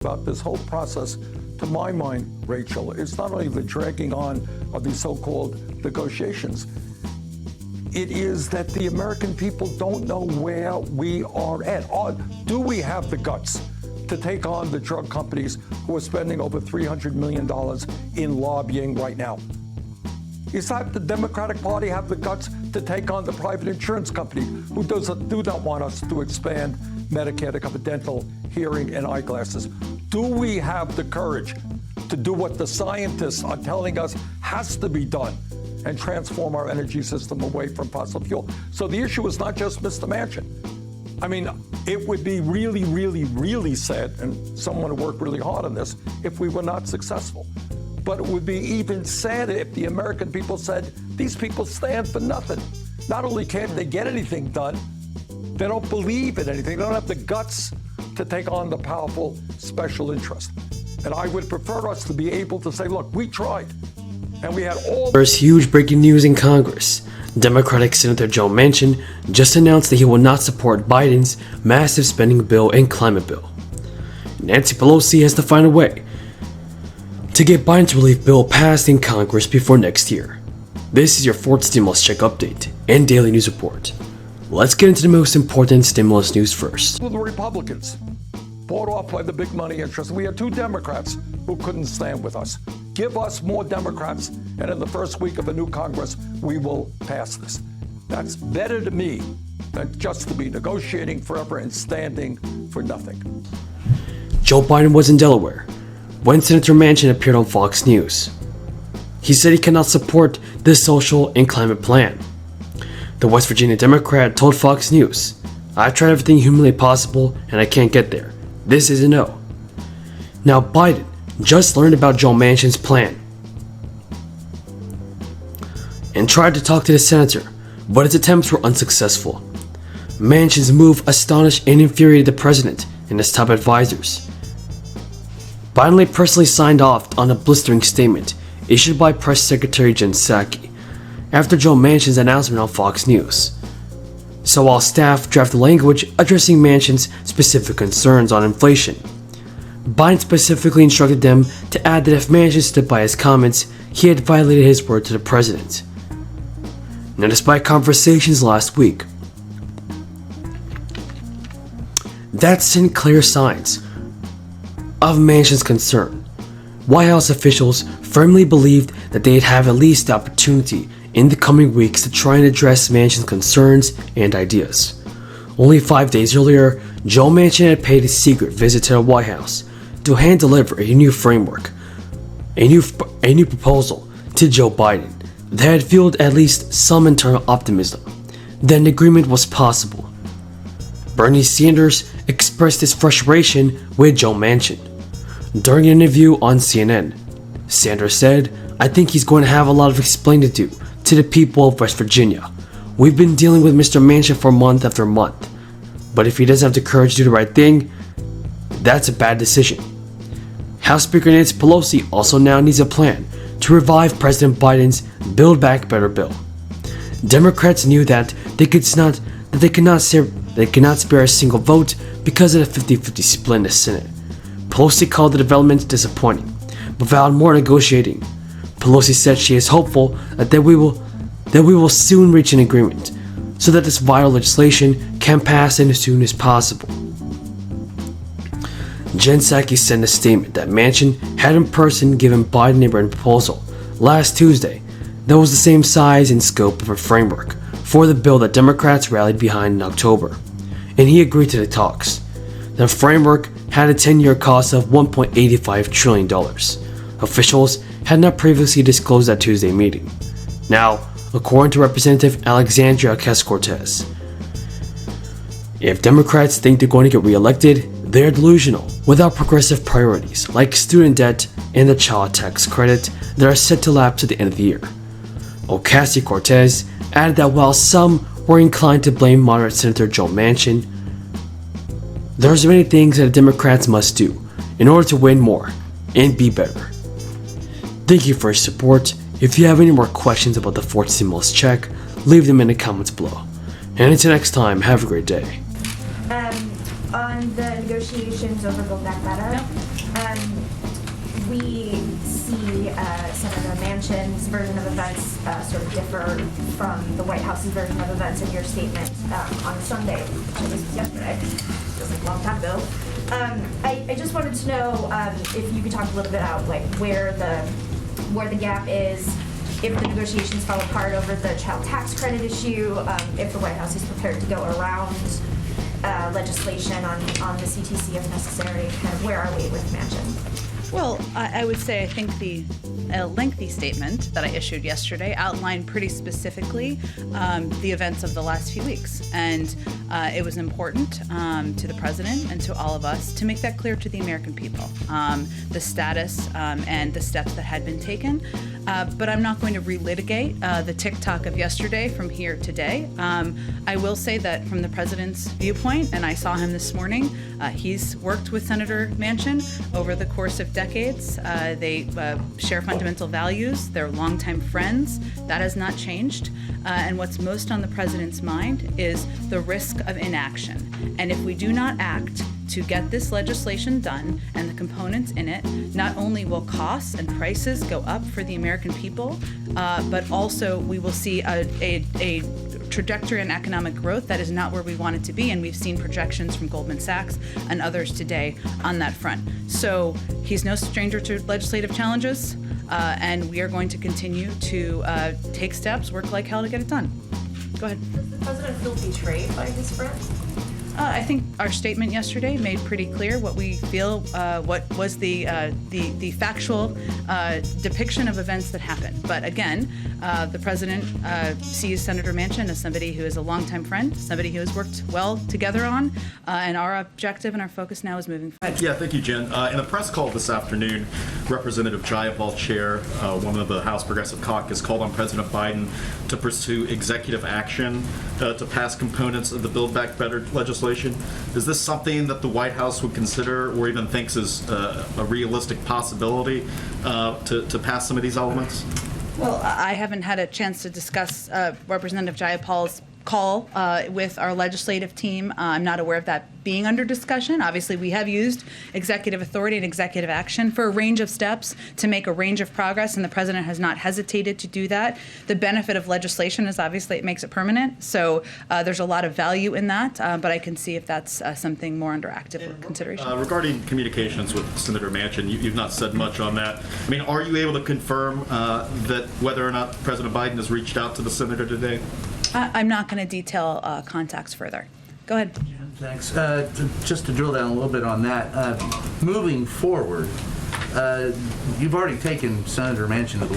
about this whole process, to my mind, Rachel, is not only the dragging on of these so-called negotiations, it is that the American people don't know where we are at. Do we have the guts to take on the drug companies who are spending over $300 million in lobbying right now? Is that the Democratic Party have the guts to take on the private insurance company who do not want us to expand Medicare to cover dental, hearing, and eyeglasses? Do we have the courage to do what the scientists are telling us has to be done and transform our energy system away from fossil fuel? So the issue is not just Mr. Manchin. I mean, it would be really, really, really sad, and someone who worked really hard on this, if we were not successful. But it would be even sadder if the American people said, these people stand for nothing. Not only can't they get anything done, they don't believe in anything. They don't have the guts to take on the powerful special interest. And I would prefer us to be able to say, look, we tried, and we had all... There's huge breaking news in Congress. Democratic Senator Joe Manchin just announced that he will not support Biden's massive spending bill and climate bill. Nancy Pelosi has to find a way to get Biden's relief bill passed in Congress before next year. This is your fourth stimulus check update and daily news report. Let's get into the most important stimulus news first. The Republicans, bought off by the big money interests. We had two Democrats who couldn't stand with us. Give us more Democrats, and in the first week of a new Congress, we will pass this. That's better to me than just to be negotiating forever and standing for nothing. Joe Biden was in Delaware when Senator Manchin appeared on Fox News. He said he cannot support this social and climate plan. The West Virginia Democrat told Fox News, "I've tried everything humanly possible and I can't get there. This is a no." Now Biden just learned about Joe Manchin's plan and tried to talk to the senator, but his attempts were unsuccessful. Manchin's move astonished and infuriated the president and his top advisors. Biden personally signed off on a blistering statement issued by Press Secretary Jen Psaki after Joe Manchin's announcement on Fox News. So while staff drafted language addressing Manchin's specific concerns on inflation, Biden specifically instructed them to add that if Manchin stood by his comments, he had violated his word to the president. Now, despite conversations last week that sent clear signs of Manchin's concern, White House officials firmly believed that they'd have at least the opportunity in the coming weeks to try and address Manchin's concerns and ideas. Only 5 days earlier, Joe Manchin had paid a secret visit to the White House to hand deliver a new framework, a new proposal to Joe Biden that had fueled at least some internal optimism that an agreement was possible. Bernie Sanders expressed his frustration with Joe Manchin. During an interview on CNN, Sanders said, "I think he's going to have a lot of explaining to do to the people of West Virginia. We've been dealing with Mr. Manchin for month after month. But if he doesn't have the courage to do the right thing, that's a bad decision." House Speaker Nancy Pelosi also now needs a plan to revive President Biden's Build Back Better bill. Democrats knew that they cannot spare a single vote because of the 50-50 split in the Senate. Pelosi called the development disappointing, but vowed more negotiating. Pelosi said she is hopeful that we will soon reach an agreement so that this vital legislation can pass as soon as possible. Jen Psaki said in a statement that Manchin had in person given Biden a written proposal last Tuesday that was the same size and scope of a framework for the bill that Democrats rallied behind in October, and he agreed to the talks. The framework had a 10-year cost of $1.85 trillion. Officials had not previously disclosed that Tuesday meeting. Now, according to Representative Alexandria Ocasio-Cortez, if Democrats think they're going to get reelected, they're delusional without progressive priorities like student debt and the child tax credit that are set to lapse at the end of the year. Ocasio-Cortez added that while some were inclined to blame moderate Senator Joe Manchin, there's many things that the Democrats must do in order to win more and be better. Thank you for your support. If you have any more questions about the fourth stimulus check, leave them in the comments below. And until next time, have a great day. on the negotiations over Build Back Better. We see Senator Manchin's version of events sort of differ from the White House's version of events in your statement on Sunday, which was yesterday. Feels like a long time ago. I just wanted to know if you could talk a little bit about like where the gap is, if the negotiations fell apart over the child tax credit issue, if the White House is prepared to go around legislation on the CTC if necessary. Kind of where are we with Manchin? Well, I would say I think the lengthy statement that I issued yesterday outlined pretty specifically the events of the last few weeks. And it was important to the president and to all of us to make that clear to the American people, the status and the steps that had been taken. But I'm not going to relitigate the TikTok of yesterday from here today. I will say that from the president's viewpoint, and I saw him this morning, he's worked with Senator Manchin over the course of decades. They share fundamental values. They're longtime friends. That has not changed. And what's most on the president's mind is the risk of inaction. And if we do not act to get this legislation done and the components in it, not only will costs and prices go up for the American people, but also we will see a trajectory in economic growth that is not where we want it to be, and we've seen projections from Goldman Sachs and others today on that front. So he's no stranger to legislative challenges, and we are going to continue to take steps, work like hell to get it done. Go ahead. Does the president feel betrayed by his friends? I think our statement yesterday made pretty clear what we feel, what was the factual depiction of events that happened. But again, the president sees Senator Manchin as somebody who is a longtime friend, somebody who has worked well together on, and our objective and our focus now is moving forward. Yeah, thank you, Jen. In a press call this afternoon, Representative Jayapal, chair, one of the House Progressive Caucus, called on President Biden to pursue executive action to pass components of the Build Back Better legislation. Is this something that the White House would consider or even thinks is a realistic possibility to pass some of these elements? Well, I haven't had a chance to discuss Representative Jayapal's call with our legislative team. I'm not aware of that being under discussion. Obviously, we have used executive authority and executive action for a range of steps to make a range of progress, and the president has not hesitated to do that. The benefit of legislation is obviously it makes it permanent, so there's a lot of value in that, but I can see if that's something more under active consideration. Regarding communications with Senator Manchin, you've not said much on that. I mean, are you able to confirm that whether or not President Biden has reached out to the senator today? I'm not going to detail contacts further. Go ahead. Thanks. Just to drill down a little bit on that, moving forward, you've already taken Senator Manchin to the